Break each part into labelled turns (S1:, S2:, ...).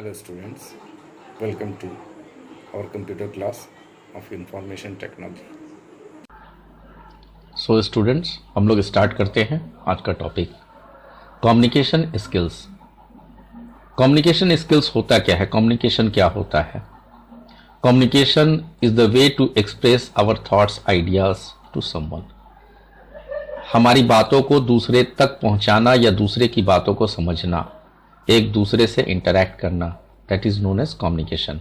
S1: Hello students, welcome to our computer class of information technology.
S2: So students, हम लोग start करते हैं आज का topic communication skills. Communication skills होता क्या है? कम्युनिकेशन क्या होता है? Communication is the way to express our thoughts ideas to someone. हमारी बातों को दूसरे तक पहुंचाना या दूसरे की बातों को समझना, एक दूसरे से इंटरैक्ट करना, that is known as communication.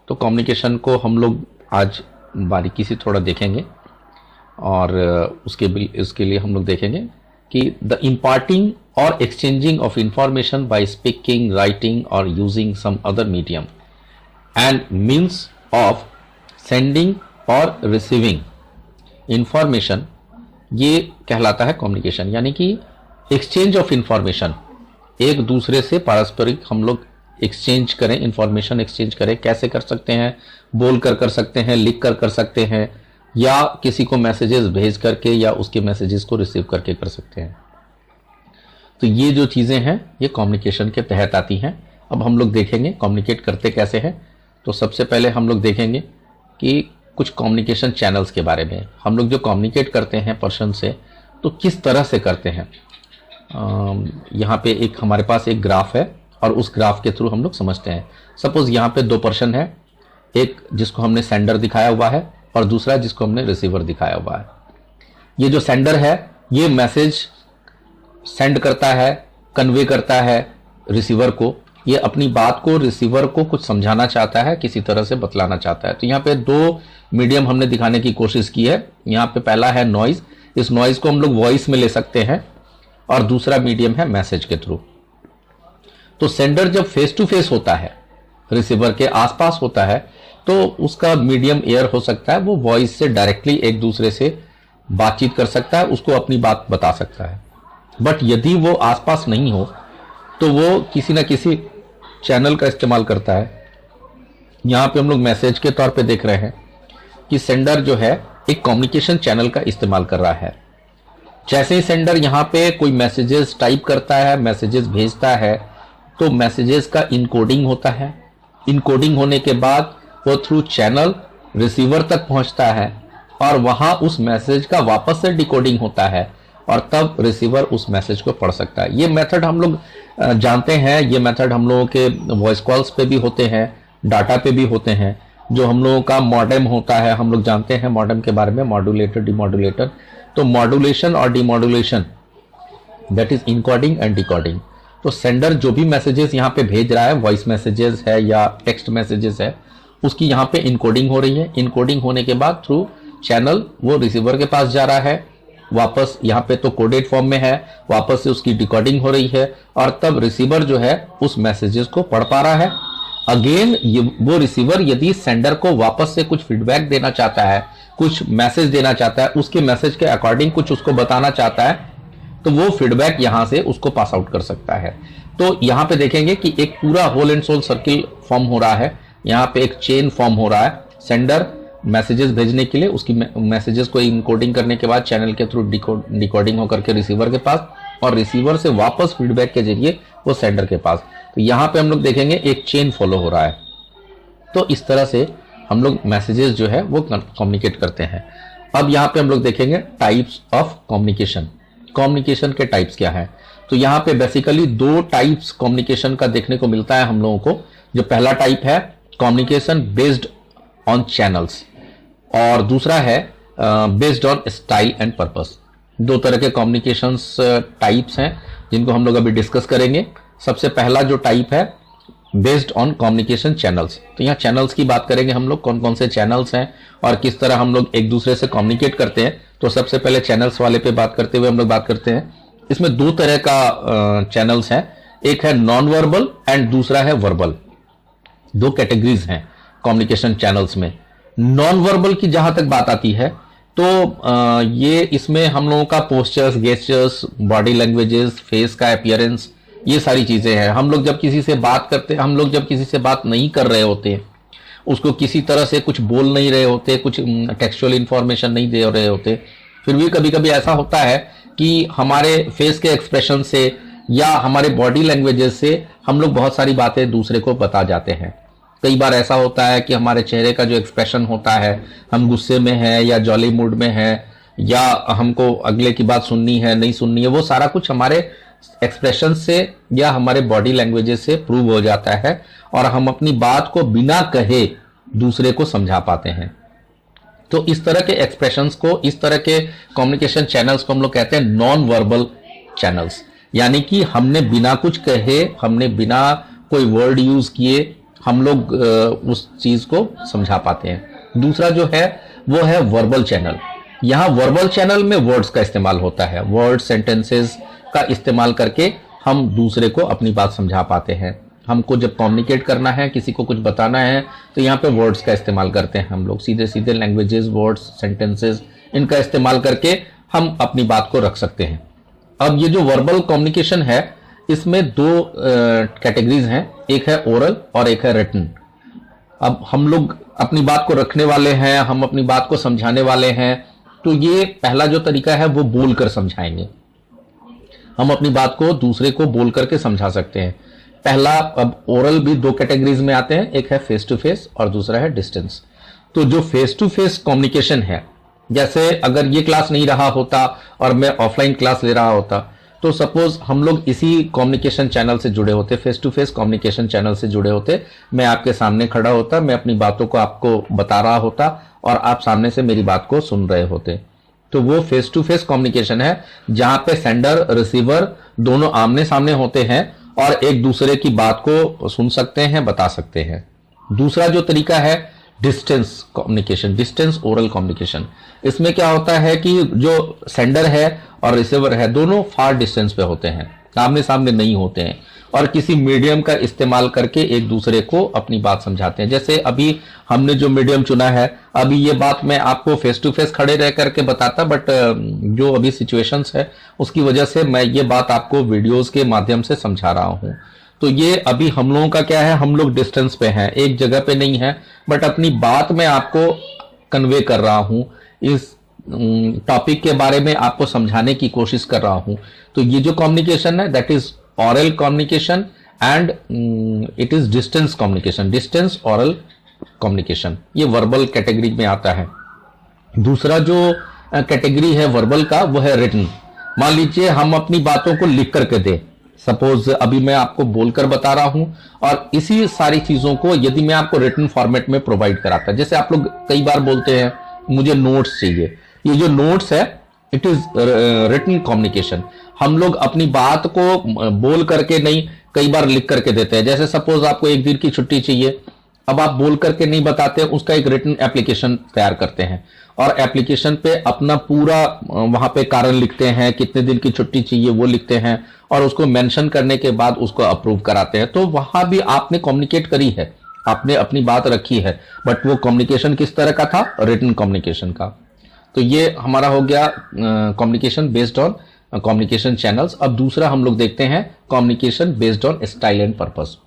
S2: तो कम्युनिकेशन को हम लोग आज बारीकी से थोड़ा देखेंगे और उसके लिए हम लोग देखेंगे कि द इम्पार्टिंग और exchanging of information by speaking, writing और using some other medium and means of sending और रिसीविंग इंफॉर्मेशन, ये कहलाता है कम्युनिकेशन। यानी कि एक्सचेंज ऑफ इंफॉर्मेशन, एक दूसरे से पारस्परिक हम लोग एक्सचेंज करें, इंफॉर्मेशन एक्सचेंज करें। कैसे कर सकते हैं? बोल कर सकते हैं, लिख कर सकते हैं, या किसी को मैसेजेस भेज करके या उसके मैसेजेस को रिसीव करके कर सकते हैं। तो ये जो चीज़ें हैं ये कम्युनिकेशन के तहत आती हैं। अब हम लोग देखेंगे कम्युनिकेट करते कैसे हैं। तो सबसे पहले हम लोग देखेंगे कि कुछ कम्युनिकेशन चैनल्स के बारे में। हम लोग जो कम्युनिकेट करते हैं पर्सन से, तो किस तरह से करते हैं। यहाँ पे एक हमारे पास एक ग्राफ है और उस ग्राफ के थ्रू हम लोग समझते हैं। सपोज यहाँ पे दो पर्सन है, एक जिसको हमने सेंडर दिखाया हुआ है और दूसरा जिसको हमने रिसीवर दिखाया हुआ है। ये जो सेंडर है ये मैसेज सेंड करता है, कन्वे करता है रिसीवर को। ये अपनी बात को रिसीवर को कुछ समझाना चाहता है, किसी तरह से बतलाना चाहता है। तो यहाँ पे दो मीडियम हमने दिखाने की कोशिश की है। यहाँ पे पहला है नॉइज, इस नॉइज को हम लोग वॉइस में ले सकते हैं, और दूसरा मीडियम है मैसेज के थ्रू। तो सेंडर जब फेस टू फेस होता है, रिसीवर के आसपास होता है, तो उसका मीडियम एयर हो सकता है, वो वॉइस से डायरेक्टली एक दूसरे से बातचीत कर सकता है, उसको अपनी बात बता सकता है। बट यदि वो आसपास नहीं हो तो वो किसी ना किसी चैनल का इस्तेमाल करता है। यहां पे हम लोग मैसेज के तौर पे देख रहे हैं कि सेंडर जो है एक कम्युनिकेशन चैनल का इस्तेमाल कर रहा है। जैसे ही सेंडर यहाँ पे कोई मैसेजेस टाइप करता है, मैसेजेस भेजता है, तो मैसेजेस का इनकोडिंग होता है। इनकोडिंग होने के बाद वो थ्रू चैनल रिसीवर तक पहुंचता है और वहां उस मैसेज का वापस से डिकोडिंग होता है और तब रिसीवर उस मैसेज को पढ़ सकता है। ये मेथड हम लोग जानते हैं। ये मेथड हम लोगों के वॉइस कॉल्स पे भी होते हैं, डाटा पे भी होते हैं। जो हम लोगों का मॉडेम होता है, हम लोग जानते हैं मॉडेम के बारे में, मॉड्यूलेटर, डिमॉड्यूलेटर। तो मॉड्यूलेशन और demodulation, that is encoding and decoding. तो सेंडर जो भी मैसेजेस यहाँ पे भेज रहा है, वॉइस मैसेजेस है या टेक्स्ट मैसेजेस है, उसकी यहाँ पे इनकोडिंग हो रही है। इनकोडिंग होने के बाद थ्रू चैनल वो रिसीवर के पास जा रहा है, वापस यहाँ पे तो कोडेड फॉर्म में है, वापस से उसकी डिकोडिंग हो रही है और तब रिसीवर जो है उस मैसेजेस को पढ़ पा रहा है। अगेन वो रिसीवर यदि सेंडर को वापस से कुछ फीडबैक देना चाहता है, कुछ मैसेज देना चाहता है, उसके मैसेज के अकॉर्डिंग कुछ उसको बताना चाहता है, तो वो फीडबैक यहां से उसको पास आउट कर सकता है। तो यहां पे देखेंगे कि एक पूरा whole and soul circle form हो रहा है। यहाँ पे एक चेन फॉर्म हो रहा है। सेंडर मैसेजेस भेजने के लिए उसकी मैसेजेस को इनकोडिंग करने के बाद चैनल के थ्रू डिकोडिंग होकर के रिसीवर के पास, और रिसीवर से वापस फीडबैक के जरिए वो सेंडर के पास। तो यहाँ पे हम लोग देखेंगे एक चेन फॉलो हो रहा है। तो इस तरह से हम लोग मैसेजेस जो है वो कम्युनिकेट करते हैं। अब यहाँ पे हम लोग देखेंगे टाइप्स ऑफ कम्युनिकेशन। कम्युनिकेशन के टाइप्स क्या है? तो यहाँ पे बेसिकली दो टाइप्स कम्युनिकेशन का देखने को मिलता है हम लोगों को। जो पहला टाइप है कम्युनिकेशन बेस्ड ऑन चैनल्स, और दूसरा है based on style and purpose. दो तरह के कम्युनिकेशंस टाइप्स हैं जिनको हम लोग अभी डिस्कस करेंगे। सबसे पहला जो टाइप है बेस्ड ऑन कम्युनिकेशन चैनल्स। तो यहाँ चैनल्स की बात करेंगे हम लोग, कौन कौन से चैनल्स हैं और किस तरह हम लोग एक दूसरे से कम्युनिकेट करते हैं। तो सबसे पहले चैनल्स वाले पे बात करते हुए हम लोग बात करते हैं। इसमें दो तरह का चैनल्स हैं, एक है नॉन वर्बल एंड दूसरा है वर्बल। दो कैटेगरीज हैं कम्युनिकेशन चैनल्स में। नॉन वर्बल की जहां तक बात आती है तो ये इसमें हम लोगों का postures, gestures, body languages, face का अपीयरेंस, ये सारी चीजें हैं। हम लोग जब किसी से बात करते हैं, हम लोग जब किसी से बात नहीं कर रहे होते, उसको किसी तरह से कुछ बोल नहीं रहे होते, कुछ टेक्सचुअल इंफॉर्मेशन नहीं दे रहे होते, फिर भी कभी कभी ऐसा होता है कि हमारे फेस के एक्सप्रेशन से या हमारे बॉडी लैंग्वेजेस से हम लोग बहुत सारी बातें दूसरे को बता जाते हैं। कई बार ऐसा होता है कि हमारे चेहरे का जो एक्सप्रेशन होता है, हम गुस्से में हैं या जॉली मूड में हैं, या हमको अगले की बात सुननी है नहीं सुननी है, वो सारा कुछ हमारे एक्सप्रेशन से या हमारे बॉडी लैंग्वेजेस से प्रूव हो जाता है और हम अपनी बात को बिना कहे दूसरे को समझा पाते हैं। तो इस तरह के एक्सप्रेशंस को, इस तरह के कम्युनिकेशन चैनल्स को हम लोग कहते हैं नॉन वर्बल चैनल्स, यानी कि हमने बिना कुछ कहे, हमने बिना कोई वर्ड यूज किए हम लोग उस चीज को समझा पाते हैं। दूसरा जो है वो है वर्बल चैनल। यहाँ वर्बल चैनल में वर्ड्स का इस्तेमाल होता है, वर्ड सेंटेंसेस का इस्तेमाल करके हम दूसरे को अपनी बात समझा पाते हैं। हमको जब कम्युनिकेट करना है, किसी को कुछ बताना है, तो यहाँ पे वर्ड्स का इस्तेमाल करते हैं हम लोग, सीधे सीधे लैंग्वेजेस, वर्ड्स, सेंटेंसेस, इनका इस्तेमाल करके हम अपनी बात को रख सकते हैं। अब ये जो वर्बल कम्युनिकेशन है, इसमें दो कैटेगरीज हैं, एक है ओरल और एक है रिटन। अब हम लोग अपनी बात को रखने वाले हैं, हम अपनी बात को समझाने वाले हैं, तो ये पहला जो तरीका है वो बोल कर समझाएंगे। हम अपनी बात को दूसरे को बोल करके समझा सकते हैं। पहला, अब ओरल भी दो कैटेगरीज में आते हैं, एक है फेस टू फेस और दूसरा है डिस्टेंस। तो जो फेस टू फेस कम्युनिकेशन है, जैसे अगर ये क्लास नहीं रहा होता और मैं ऑफलाइन क्लास ले रहा होता, तो सपोज हम लोग इसी कम्युनिकेशन चैनल से जुड़े होते, face to face communication channel से जुड़े होते, मैं आपके सामने खड़ा होता, मैं अपनी बातों को आपको बता रहा होता और आप सामने से मेरी बात को सुन रहे होते। तो वो फेस टू फेस कम्युनिकेशन है, जहां पे सेंडर रिसीवर दोनों आमने सामने होते हैं और एक दूसरे की बात को सुन सकते हैं, बता सकते हैं। दूसरा जो तरीका है distance communication, distance oral communication. इसमें क्या होता है कि जो सेंडर है और रिसीवर है, दोनों फार डिस्टेंस पे होते हैं, आमने सामने नहीं होते हैं, और किसी मीडियम का इस्तेमाल करके एक दूसरे को अपनी बात समझाते हैं। जैसे अभी हमने जो मीडियम चुना है, अभी ये बात मैं आपको फेस टू फेस खड़े रह करके बताता, बट जो अभी सिचुएशंस है उसकी वजह से मैं ये बात आपको वीडियोस के माध्यम से समझा रहा हूं। तो ये अभी हम लोगों का क्या है, हम लोग डिस्टेंस पे हैं, एक जगह पे नहीं है, बट अपनी बात मैं आपको कन्वे कर रहा हूं, इस टॉपिक के बारे में आपको समझाने की कोशिश कर रहा हूं। तो ये जो कम्युनिकेशन है, that is oral communication and it is distance communication, distance oral communication, ये वर्बल कैटेगरी में आता है। दूसरा जो कैटेगरी है वर्बल का, वो है रिटन। मान लीजिए हम अपनी बातों को लिख करके दें, सपोज अभी मैं आपको बोलकर बता रहा हूं और इसी सारी चीजों को यदि मैं आपको रिटन फॉर्मेट में प्रोवाइड कराता, जैसे आप लोग कई बार बोलते हैं मुझे नोट्स चाहिए, ये जो नोट्स है इट इज रिटन कम्युनिकेशन। हम लोग अपनी बात को बोल करके नहीं, कई बार लिख करके देते हैं। जैसे सपोज आपको एक दिन की छुट्टी चाहिए, अब आप बोल करके नहीं बताते, उसका एक रिटन एप्लीकेशन तैयार करते हैं और एप्लीकेशन पे अपना पूरा वहां पे कारण लिखते हैं, कितने दिन की छुट्टी चाहिए वो लिखते हैं और उसको मेंशन करने के बाद उसको अप्रूव कराते हैं। तो वहां भी आपने कम्युनिकेट करी है, आपने अपनी बात रखी है, बट वो कम्युनिकेशन किस तरह का था, रिटन कम्युनिकेशन का। तो ये हमारा हो गया communication based on communication channels. अब दूसरा हम लोग देखते हैं communication based on style and purpose.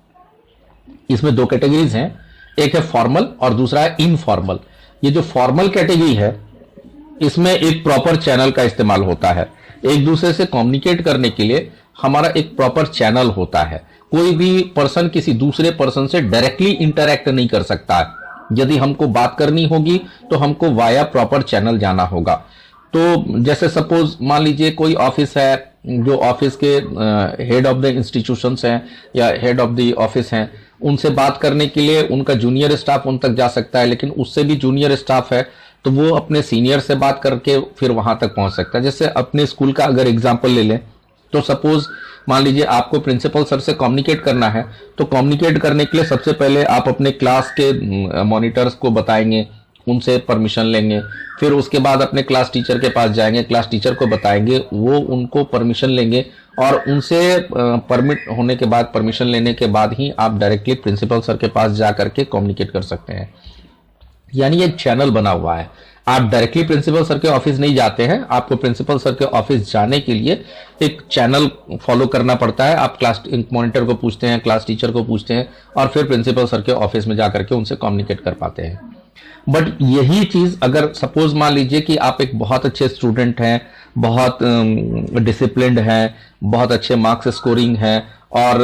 S2: इसमें दो कैटेगरीज हैं, एक है फॉर्मल और दूसरा है इनफॉर्मल। ये जो फॉर्मल कैटेगरी है, इसमें एक प्रॉपर चैनल का इस्तेमाल होता है। एक दूसरे से कम्युनिकेट करने के लिए हमारा एक प्रॉपर चैनल होता है। कोई भी पर्सन किसी दूसरे पर्सन से डायरेक्टली इंटरैक्ट नहीं कर सकता है। यदि हमको बात करनी होगी तो हमको वाया प्रॉपर चैनल जाना होगा। तो जैसे सपोज मान लीजिए कोई ऑफिस है, जो ऑफिस के हेड ऑफ द इंस्टीट्यूशंस हैं या हेड ऑफ द ऑफिस हैं, उनसे बात करने के लिए उनका जूनियर स्टाफ उन तक जा सकता है, लेकिन उससे भी जूनियर स्टाफ है तो वो अपने सीनियर से बात करके फिर वहां तक पहुंच सकता है। जैसे अपने स्कूल का अगर एग्जाम्पल ले लें, तो सपोज मान लीजिए आपको प्रिंसिपल सर से कम्युनिकेट करना है, तो कम्युनिकेट करने के लिए सबसे पहले आप अपने क्लास के मॉनिटर्स को बताएंगे, उनसे परमिशन लेंगे, फिर उसके बाद अपने क्लास टीचर के पास जाएंगे, क्लास टीचर को बताएंगे, वो उनको परमिशन लेंगे और उनसे परमिट होने के बाद, परमिशन लेने के बाद ही आप डायरेक्टली प्रिंसिपल सर के पास जा करके कम्युनिकेट कर सकते हैं। यानी एक चैनल बना हुआ है। आप डायरेक्टली प्रिंसिपल सर के ऑफिस नहीं जाते हैं, आपको प्रिंसिपल सर के ऑफिस जाने के लिए एक चैनल फॉलो करना पड़ता है। आप क्लास मॉनिटर को पूछते हैं, क्लास टीचर को पूछते हैं और फिर प्रिंसिपल सर के ऑफिस में जाकर के उनसे कम्युनिकेट कर पाते हैं। बट यही चीज अगर सपोज मान लीजिए कि आप एक बहुत अच्छे स्टूडेंट हैं, बहुत डिसिप्लिन्ड हैं, बहुत अच्छे मार्क्स स्कोरिंग हैं, और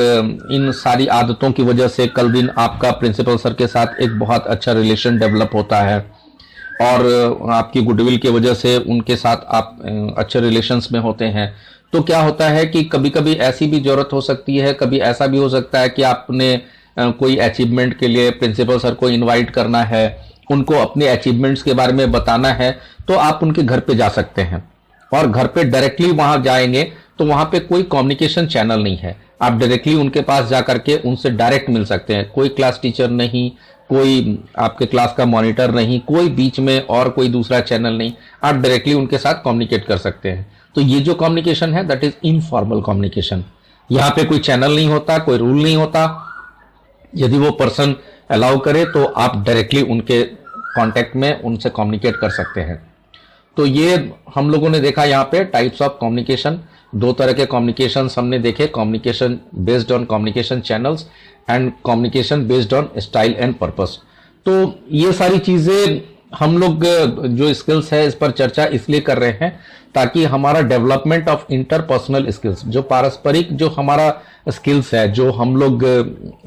S2: इन सारी आदतों की वजह से कल दिन आपका प्रिंसिपल सर के साथ एक बहुत अच्छा रिलेशन डेवलप होता है, और आपकी गुडविल की वजह से उनके साथ आप अच्छे रिलेशंस में होते हैं, तो क्या होता है कि कभी कभी ऐसी भी जरूरत हो सकती है, कभी ऐसा भी हो सकता है कि आपने कोई अचीवमेंट के लिए प्रिंसिपल सर को इनवाइट करना है, उनको अपने अचीवमेंट्स के बारे में बताना है, तो आप उनके घर पे जा सकते हैं। और घर पे डायरेक्टली वहां जाएंगे तो वहां पे कोई कम्युनिकेशन चैनल नहीं है, आप डायरेक्टली उनके पास जा करके उनसे डायरेक्ट मिल सकते हैं। कोई क्लास टीचर नहीं, कोई आपके क्लास का मॉनिटर नहीं, कोई बीच में और कोई दूसरा चैनल नहीं, आप डायरेक्टली उनके साथ कम्युनिकेट कर सकते हैं। तो ये जो कम्युनिकेशन है दैट इज इनफॉर्मल कम्युनिकेशन। यहाँ पे कोई चैनल नहीं होता, कोई रूल नहीं होता। यदि वो पर्सन अलाउ करे तो आप डायरेक्टली उनके कांटेक्ट में उनसे कम्युनिकेट कर सकते हैं। तो ये हम लोगों ने देखा यहाँ पे टाइप्स ऑफ कम्युनिकेशन, दो तरह के कम्युनिकेशन हमने देखे, communication based on communication channels and communication based on style and purpose. तो ये सारी चीजें हम लोग जो स्किल्स है इस पर चर्चा इसलिए कर रहे हैं ताकि हमारा डेवलपमेंट ऑफ इंटरपर्सनल स्किल्स, जो पारस्परिक जो हमारा स्किल्स है, जो हम लोग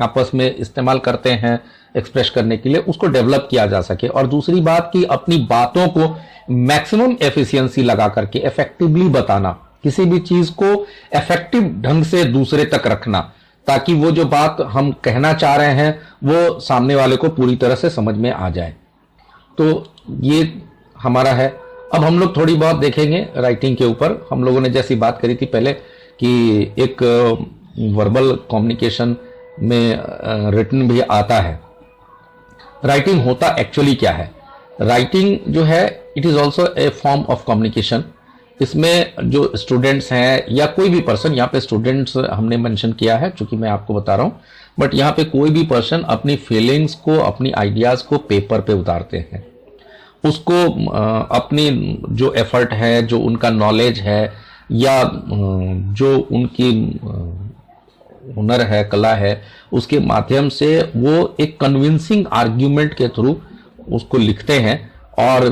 S2: आपस में इस्तेमाल करते हैं एक्सप्रेस करने के लिए, उसको डेवलप किया जा सके। और दूसरी बात कि अपनी बातों को मैक्सिमम एफिशिएंसी लगा करके इफेक्टिवली बताना, किसी भी चीज को इफेक्टिव ढंग से दूसरे तक रखना, ताकि वो जो बात हम कहना चाह रहे हैं वो सामने वाले को पूरी तरह से समझ में आ जाए। तो ये हमारा है। अब हम लोग थोड़ी बहुत देखेंगे राइटिंग के ऊपर। हम लोगों ने जैसी बात करी थी पहले कि एक वर्बल कम्युनिकेशन में रिटन भी आता है। राइटिंग होता एक्चुअली क्या है? राइटिंग जो है it is also a form of communication. इसमें जो स्टूडेंट्स हैं या कोई भी पर्सन, यहाँ पे स्टूडेंट्स हमने मेंशन किया है चूंकि मैं आपको बता रहा हूं, बट यहाँ पे कोई भी पर्सन अपनी फीलिंग्स को, अपनी आइडियाज को पेपर पे उतारते हैं, उसको अपनी जो एफर्ट है, जो उनका नॉलेज है या जो उनकी हुनर है, कला है, उसके माध्यम से वो एक कन्विंसिंग आर्ग्यूमेंट के थ्रू उसको लिखते हैं और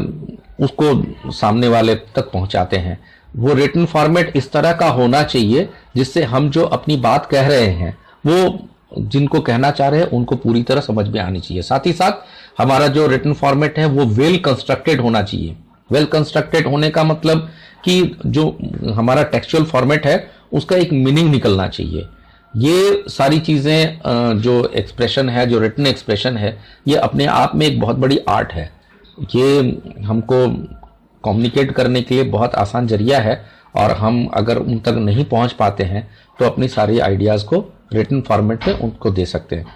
S2: उसको सामने वाले तक पहुंचाते हैं। वो रिटन फॉर्मेट इस तरह का होना चाहिए जिससे हम जो अपनी बात कह रहे हैं वो जिनको कहना चाह रहे हैं उनको पूरी तरह समझ में आनी चाहिए। साथ ही साथ हमारा जो रिटन फॉर्मेट है वो वेल कंस्ट्रक्टेड होना चाहिए। वेल कंस्ट्रक्टेड होने का मतलब कि जो हमारा टेक्सचुअल फॉर्मेट है उसका एक मीनिंग निकलना चाहिए। ये सारी चीजें जो एक्सप्रेशन है, जो रिटन एक्सप्रेशन है, ये अपने आप में एक बहुत बड़ी आर्ट है। ये हमको कम्युनिकेट करने के लिए बहुत आसान जरिया है और हम अगर उन तक नहीं पहुंच पाते हैं तो अपनी सारी आइडियाज को रिटन फॉर्मेट में उनको दे सकते हैं।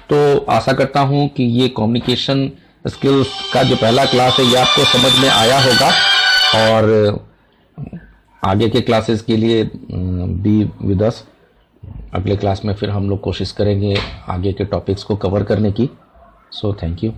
S2: तो आशा करता हूं कि ये कम्युनिकेशन स्किल्स का जो पहला क्लास है ये आपको समझ में आया होगा और आगे के क्लासेस के लिए बी विद अस। अगले क्लास में फिर हम लोग कोशिश करेंगे आगे के टॉपिक्स को कवर करने की। So thank you.